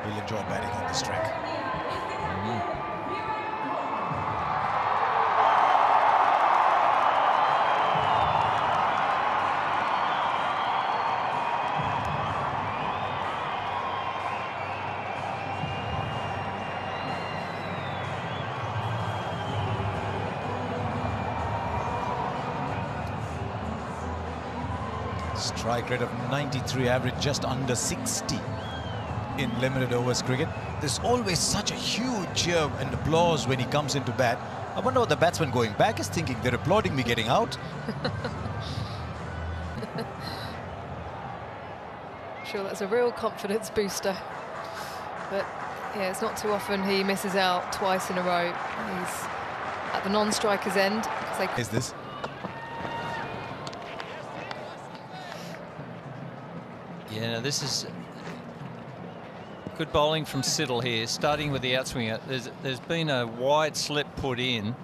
He'll enjoy batting on this track. Strike rate of 93, average just under 60 in limited overs cricket. There's always such a huge cheer and applause when he comes into bat. I wonder what the batsman going back is thinking. They're applauding me getting out. Sure, that's a real confidence booster. But yeah, it's not too often he misses out twice in a row. He's at the non-striker's end. Is this? Yeah, this is good bowling from Siddle here, starting with the outswinger. There's been a wide slip put in,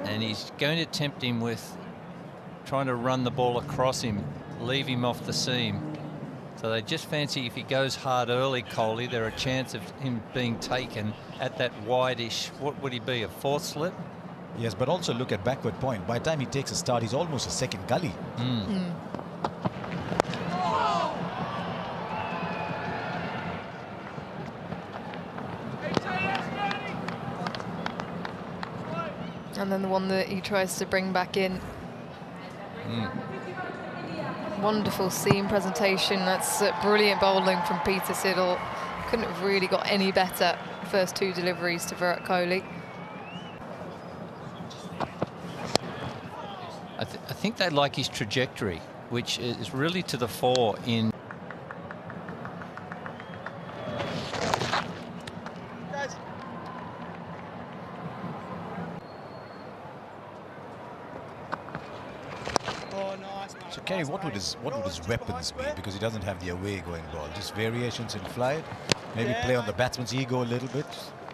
and he's going to tempt him with trying to run the ball across him, leave him off the seam. So they just fancy if he goes hard early, Kohli, there are a chance of him being taken at that wide-ish, what would he be, a fourth slip? Yes, but also look at backward point. By the time he takes a start, he's almost a second gully. And then the one that he tries to bring back in. Wonderful seam presentation. That's brilliant bowling from Peter Siddle. Couldn't have really got any better first two deliveries to Virat Kohli. I think they like his trajectory, which is really to the fore in. So Kerry, what would his weapons be? Because he doesn't have the away going ball. Just variations in flight. Maybe play on the batsman's ego a little bit.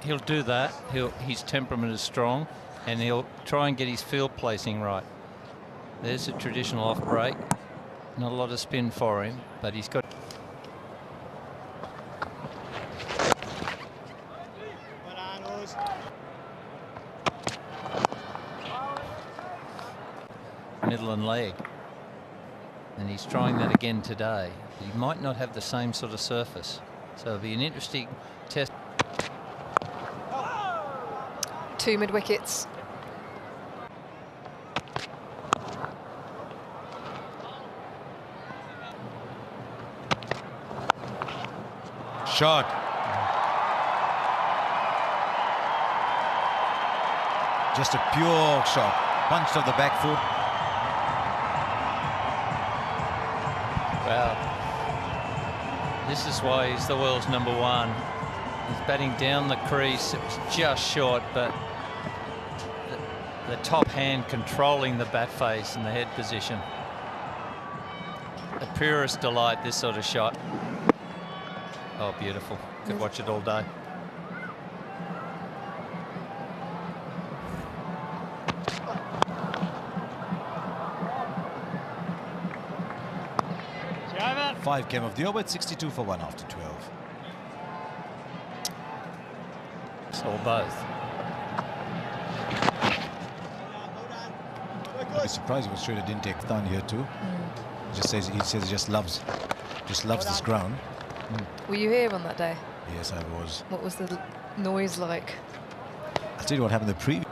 He'll do that. His temperament is strong, and he'll try and get his field placing right. There's a traditional off break. Not a lot of spin for him, but he's got. Middle and leg. And he's trying that again today. He might not have the same sort of surface. So it'll be an interesting test. 2 mid wickets. Shot. Just a pure shot. Punched off the back foot. Well, this is why he's the world's #1. He's batting down the crease. It was just short, but the top hand controlling the bat face and the head position. The purest delight, this sort of shot. Oh, beautiful. Could watch it all day. Five came off the over at 62 for 1 after 12. Or both. I'd be surprised if Australia didn't take down here too. He says he just loves this ground. Were you here on that day? Yes, I was. What was the noise like? I'll tell you what happened in the previous.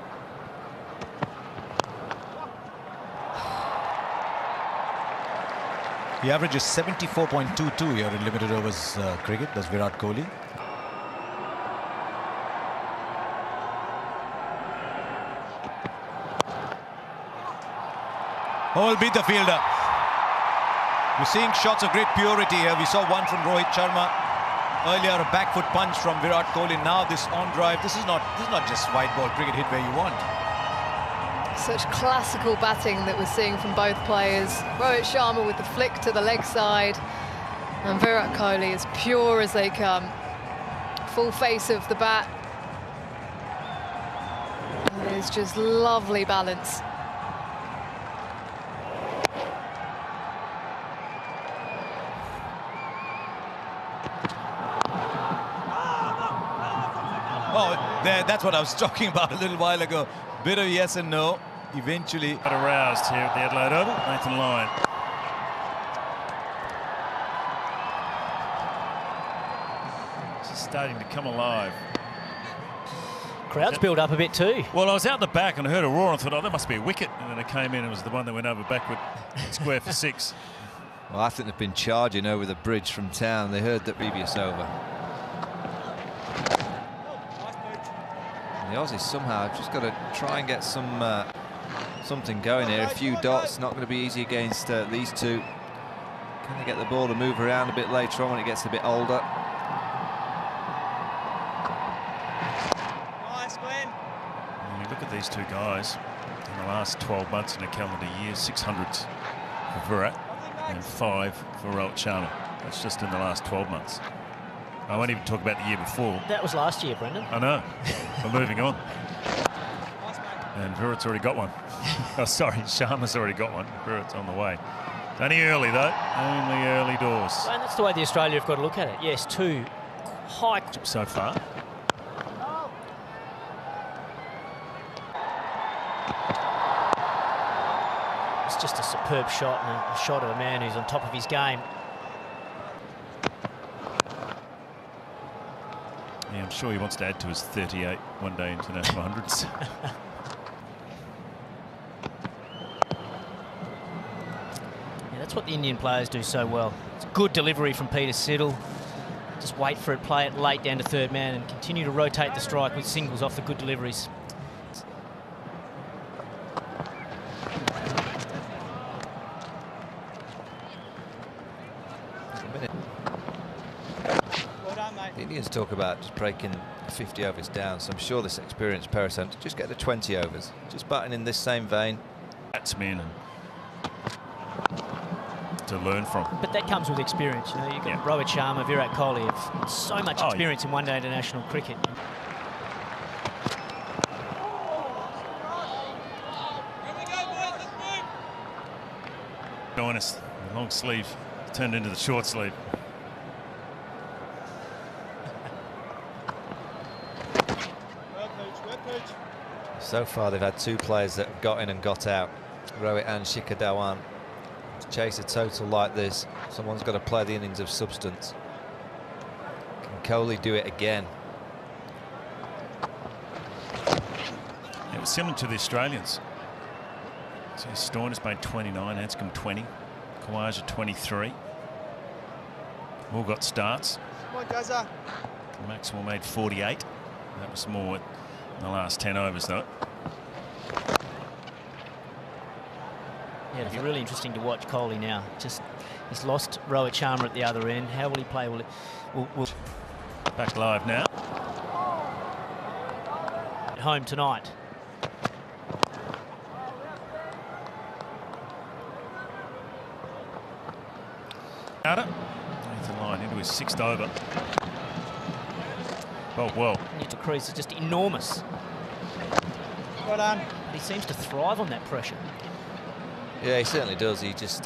He averages 74.22 here in limited overs cricket. That's Virat Kohli. Oh, beat the fielder. We're seeing shots of great purity here. We saw one from Rohit Sharma earlier, a back foot punch from Virat Kohli. Now this on drive. This is not just white ball cricket hit where you want. Such classical batting that we're seeing from both players. Rohit Sharma with the flick to the leg side, and Virat Kohli as pure as they come. Full face of the bat. It's just lovely balance. There, that's what I was talking about a little while ago. Bit of yes and no. Eventually. Got aroused here at the Adelaide Oval. Nathan Lyon. It's starting to come alive. Crowds build up a bit too. Well, I was out the back and I heard a roar and thought, oh, that must be a wicket. And then I came in and it was the one that went over backward square for 6. Well, I think they've been charging over the bridge from town. They heard the previous over. And the Aussies somehow have just got to try and get some something going here. A few dots, not going to be easy against these two. Can they get the ball to move around a bit later on when it gets a bit older? Look at these two guys in the last 12 months in a calendar year. 600s for Virat and 5 for Rohit Sharma. That's just in the last 12 months. I won't even talk about the year before. That was last year, Brendan. I know. We're moving on. And Virat's already got one. Oh, sorry, Sharma's already got one. Virat's on the way. It's only early, though. Only early doors. And that's the way the Australia have got to look at it. Yes, 2 high... So far. It's just a superb shot and a shot of a man who's on top of his game. Yeah, I'm sure he wants to add to his 38 one-day international hundreds. Yeah, that's what the Indian players do so well. It's good delivery from Peter Siddle. Just wait for it, play it late down to third man and continue to rotate the strike with singles off the good deliveries. The Indians talk about just breaking 50 overs down, so I'm sure this experienced pair are to just get to 20 overs. Just batting in this same vein. Batsmen to learn from. But that comes with experience, you know. You've got Rohit Sharma, Virat Kohli have so much experience in one-day international cricket. Honest, the long sleeve turned into the short sleeve. So far they've had 2 players that have got in and got out, Rohit and Shikhar Dhawan. To chase a total like this, someone's got to play the innings of substance. Can Kohli do it again? It was similar to the Australians. So Stoinis made 29, Hanscom 20, Khawaja 23. All got starts. Maxwell made 48. That was more in the last 10 overs, though. Yeah, it'll be really interesting to watch Kohli now. Just he's lost Rohit Sharma at the other end. How will he play? Will Back live now. At home tonight. Nathan Lyon into his 6th over. Oh, well. The crease is just enormous. Well done. But he seems to thrive on that pressure. Yeah, he certainly does. He just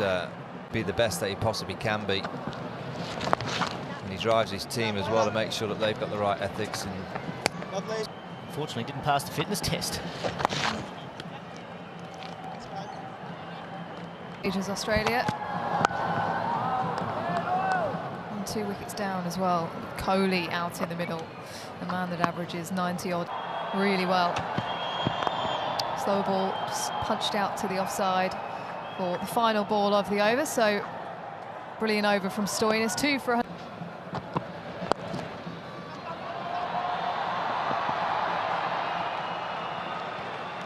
be the best that he possibly can be. And he drives his team as well to make sure that they've got the right ethics. And Lovely. Unfortunately, didn't pass the fitness test. It is Australia. And 2 wickets down as well. Kohli out in the middle. The man that averages 90 odd really well. Slow ball just punched out to the offside for the final ball of the over. So brilliant over from Stoinis. 2 for 100.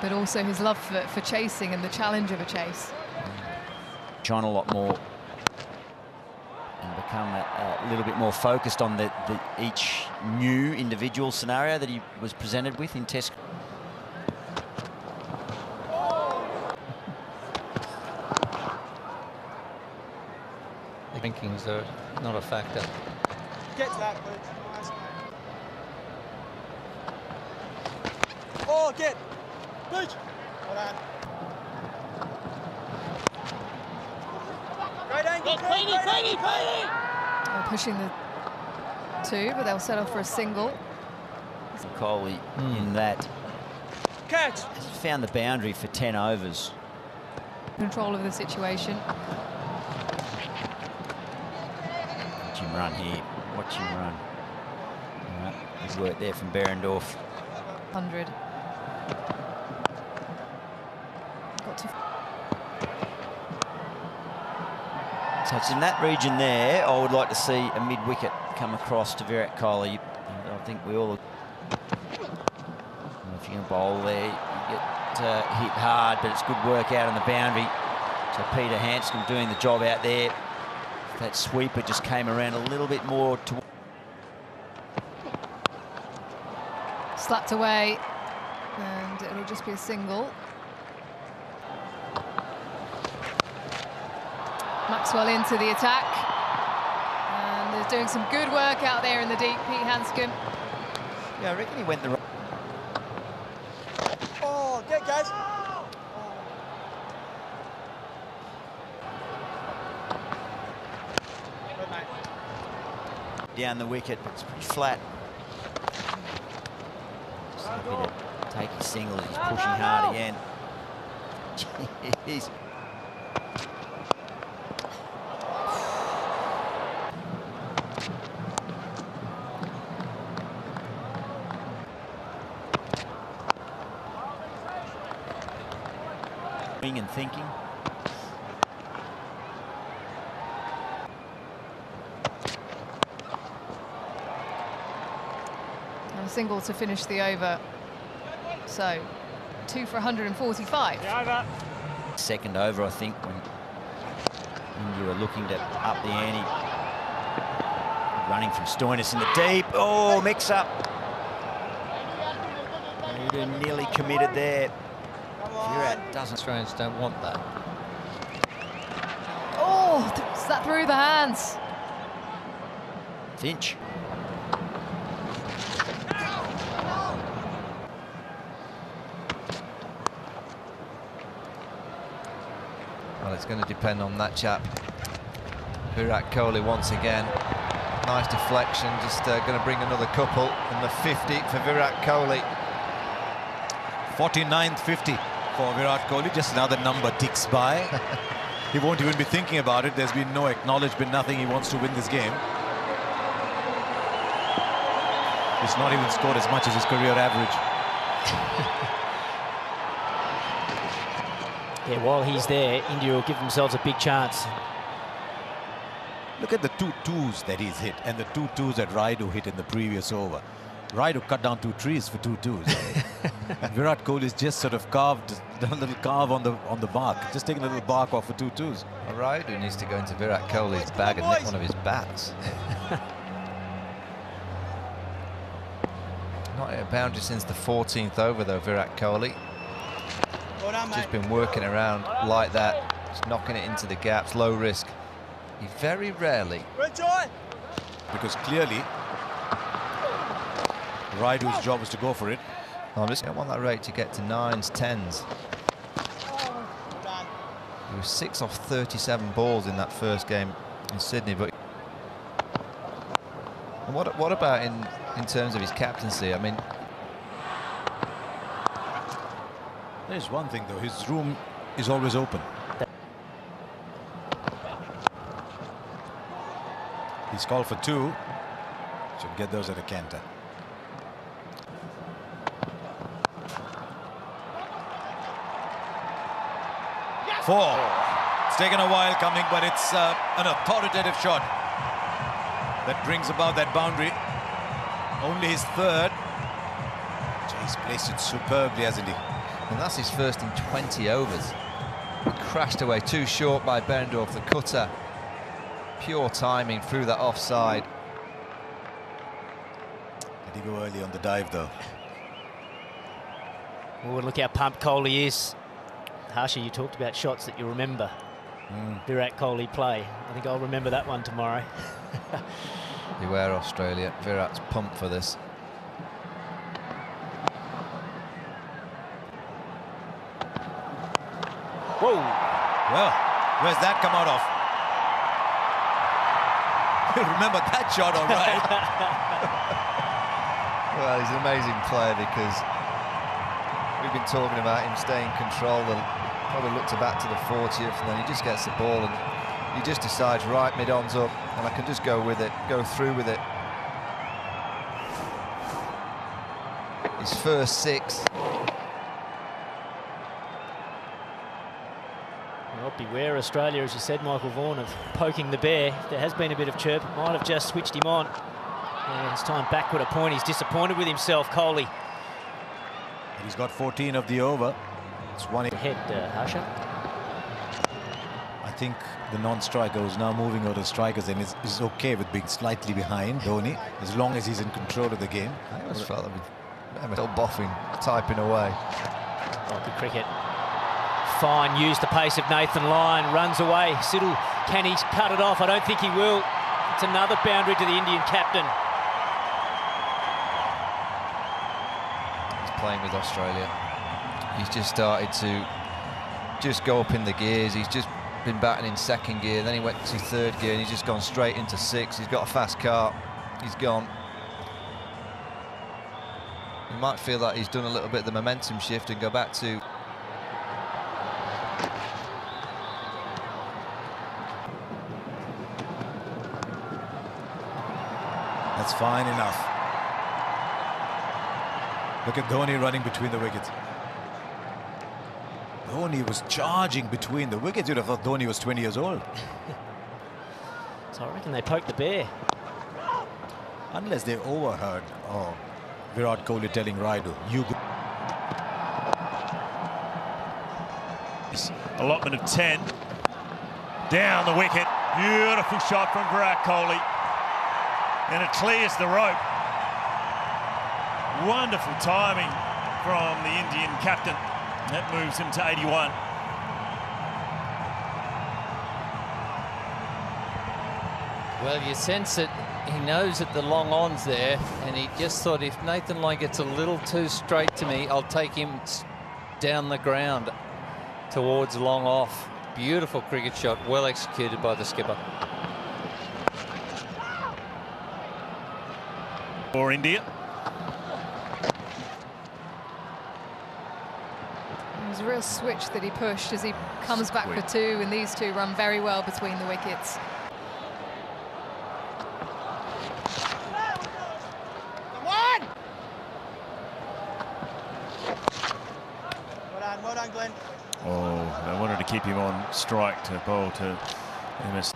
But also his love for chasing and the challenge of a chase. Shine a lot more and become a little bit more focused on each new individual scenario that he was presented with in Test. The rankings are not a factor. Get to that, please. Nice. Oh, get. Pitch. Well done. Great angle. Pushing the 2, but they'll settle for a single. Kohli in that. Catch! Has found the boundary for 10 overs. Control of the situation. Watch him run here. Watch him run. All right, good work there from Behrendorff. 100. Got to. So it's in that region there. I would like to see a mid-wicket come across to Virat Kohli. I think we all. If you're going to bowl there, you get hit hard, but it's good work out on the boundary. So Peter Hanscom doing the job out there. That sweeper just came around a little bit more to. Slapped away, and it'll just be a single. Maxwell into the attack, and they're doing some good work out there in the deep. Pete Hanscom. Yeah, I reckon he went the right. Oh, get guys. Good, mate. Down the wicket, but it's pretty flat. Just happy to take his single as he's pushing hard again. Jeez. And thinking. And a single to finish the over. So 2 for 145. Over. Second over, I think, when India were looking to up the ante. Running from Stoinis in the deep. Oh, mix up. Nearly committed there. Virat doesn't. Australians don't want that. Oh, is that through the hands? Finch. Well, it's going to depend on that chap. Virat Kohli once again. Nice deflection, just going to bring another couple. And the 50 for Virat Kohli. 49th 50 for Virat Kohli. Just another number ticks by. He won't even be thinking about it. There's been no acknowledgement, nothing. He wants to win this game. He's not even scored as much as his career average. Yeah, while he's there, India will give themselves a big chance. Look at the 2 twos that he's hit and the 2 twos that Raidu hit in the previous over. Raidu cut down 2 trees for 2 twos. And Virat Kohli's just sort of carved, done a little carve on the bark, just taking a little bark off for 2 twos. Well, Raidu needs to go into Virat Kohli's bag and nick one of his bats. Not hit a boundary since the 14th over though, Virat Kohli. Well done, mate. Just been working around like that, just knocking it into the gaps, low risk. He very rarely. Good joy. Because clearly, Raidu's job is to go for it. I want that rate to get to 9s, 10s. Well done. He was 6 off 37 balls in that first game in Sydney. But and what about in terms of his captaincy? I mean, There's one thing though, his room is always open. He's called for 2. Should get those at a canter. Four. It's taken a while coming, but it's an authoritative shot that brings about that boundary. Only his 3rd. He's placed it superbly, hasn't he? and that's his first in 20 overs. He crashed away too short by Behrendorff, the cutter. Pure timing through that offside. Did he go early on the dive, though? Oh, look how pumped Kohli is. Harsha, you talked about shots that you remember. Virat Kohli play. I think I'll remember that one tomorrow. Beware Australia. Virat's pumped for this. Whoa! Well, where's that come out of? You remember that shot, all right. Well, he's an amazing player because we've been talking about him staying in control. And probably look to bat to the 40th, and then he just gets the ball and he just decides, right, mid-on's up, and I can just go with it, go through with it. His first 6. Well, beware Australia, as you said, Michael Vaughan, of poking the bear. There has been a bit of chirp. Might have just switched him on. Yeah, it's time backward a point. He's disappointed with himself, Kohli. He's got 14 of the over. It's one Ahead, Harsha. I think the non-striker who's now moving out of strikers and is okay with being slightly behind Dhoni as long as he's in control of the game. I always felt that with still boffing, typing away. Oh, good cricket. Fine, used the pace of Nathan Lyon, runs away. Siddle, can he cut it off? I don't think he will. It's another boundary to the Indian captain. He's playing with Australia. He's just started to just go up in the gears. He's just been batting in 2nd gear, then he went to 3rd gear and he's just gone straight into 6. He's got a fast car. He's gone. You might feel that he's done a little bit of the momentum shift and go back to... That's fine enough. Look at Dhoni running between the wickets. Dhoni was charging between the wickets. You'd have thought Dhoni was 20 years old. So I reckon they poked the bear. Unless they overheard Virat Kohli telling Raidu, you go. Allotment of 10. Down the wicket. Beautiful shot from Virat Kohli. And it clears the rope. Wonderful timing from the Indian captain. That moves him to 81. Well, you sense it. He knows that the long on's there, and he just thought, if Nathan Lyon gets a little too straight to me, I'll take him down the ground towards long off. Beautiful cricket shot, well executed by the skipper. For India. It was a real switch that he pushed as he comes back for 2, and these two run very well between the wickets. Well done, Glenn. Oh, they wanted to keep him on strike to bowl to MS.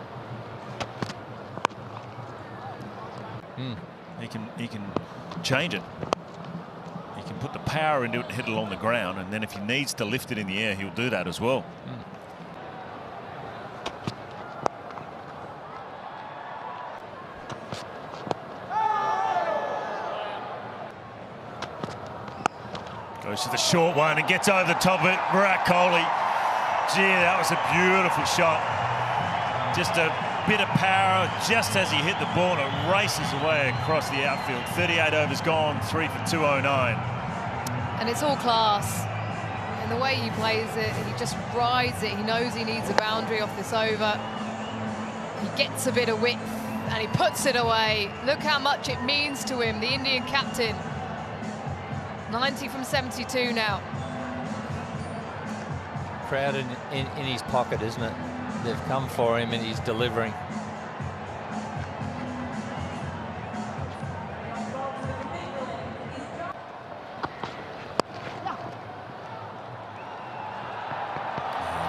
He can change it. He can put the power into it and hit it along the ground, and then if he needs to lift it in the air, he'll do that as well. Goes to the short one and gets over the top of it. Virat Kohli. Gee, that was a beautiful shot. Just a bit of power just as he hit the ball, and it races away across the outfield. 38 overs gone, 3 for 209. And it's all class. And the way he plays it, he just rides it. He knows he needs a boundary off this over. He gets a bit of width and he puts it away. Look how much it means to him, the Indian captain. 90 from 72 now. Crowd in his pocket, isn't it? They've come for him and he's delivering.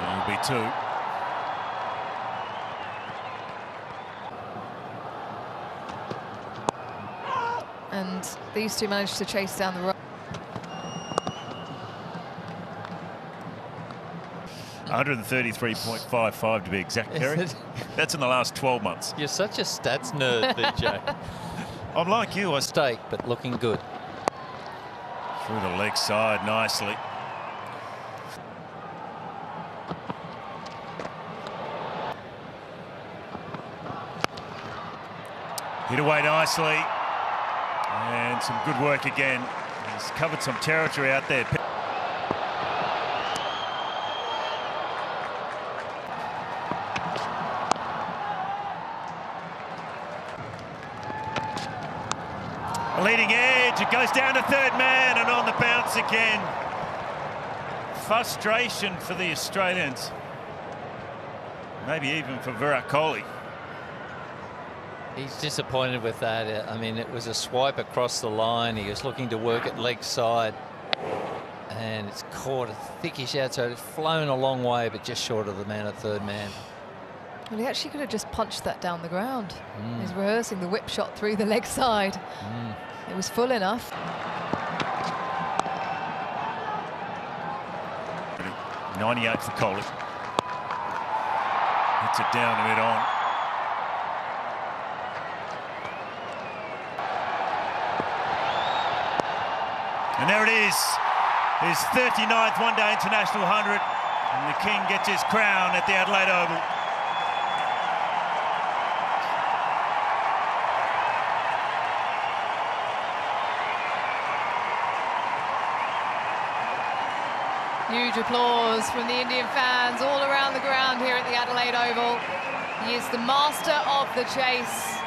It'll be 2. And these two managed to chase down the road. 133.55 to be exact, Kerry. That's in the last 12 months. You're such a stats nerd, BJ. I'm like you. I Mistake, but looking good. through the leg side nicely. Hit away nicely. And some good work again. He's covered some territory out there. Leading edge, it goes down to third man and on the bounce again. Frustration for the Australians. Maybe even for Virat Kohli. He's disappointed with that. I mean, it was a swipe across the line. He was looking to work at leg side. And it's caught a thickish outside. It's flown a long way, but just short of the man at third man. Well, he actually could have just punched that down the ground. He's rehearsing the whip shot through the leg side. It was full enough. 98 for Kohli. Hits it down and mid-on. And there it is. His 39th one-day international 100. And the King gets his crown at the Adelaide Oval. Huge applause from the Indian fans all around the ground here at the Adelaide Oval. He is the master of the chase,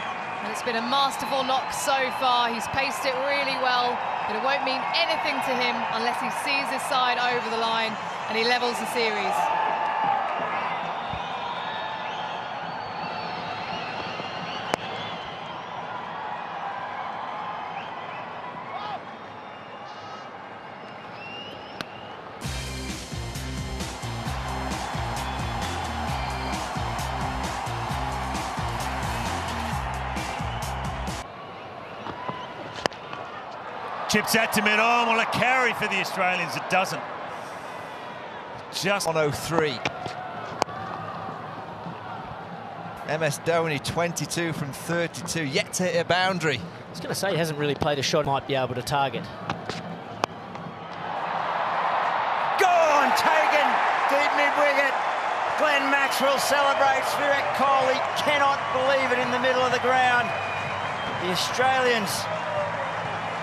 and it's been a masterful knock so far. He's paced it really well, but it won't mean anything to him unless he sees his side over the line and he levels the series. Chips that to mid-on. Well, a carry for the Australians. It doesn't. Just 103. MS Dhoni, 22 from 32, yet to hit a boundary. I was going to say he hasn't really played a shot might be able to target. Gone, taken, deep mid-wicket. Glenn Maxwell celebrates. Virat Kohli cannot believe it in the middle of the ground. The Australians,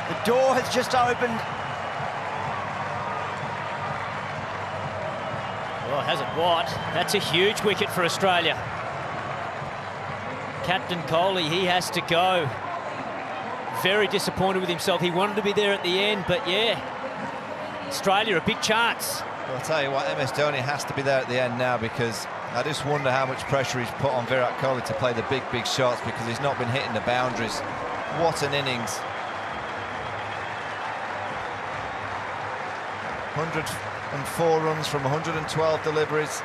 the door has just opened. Oh, hasn't what? That's a huge wicket for Australia. Captain Kohli, he has to go. Very disappointed with himself. He wanted to be there at the end, but yeah, Australia, a big chance. Well, I'll tell you what, MS Dhoni has to be there at the end now, because I just wonder how much pressure he's put on Virat Kohli to play the big shots, because he's not been hitting the boundaries. What an innings. 104 runs from 112 deliveries.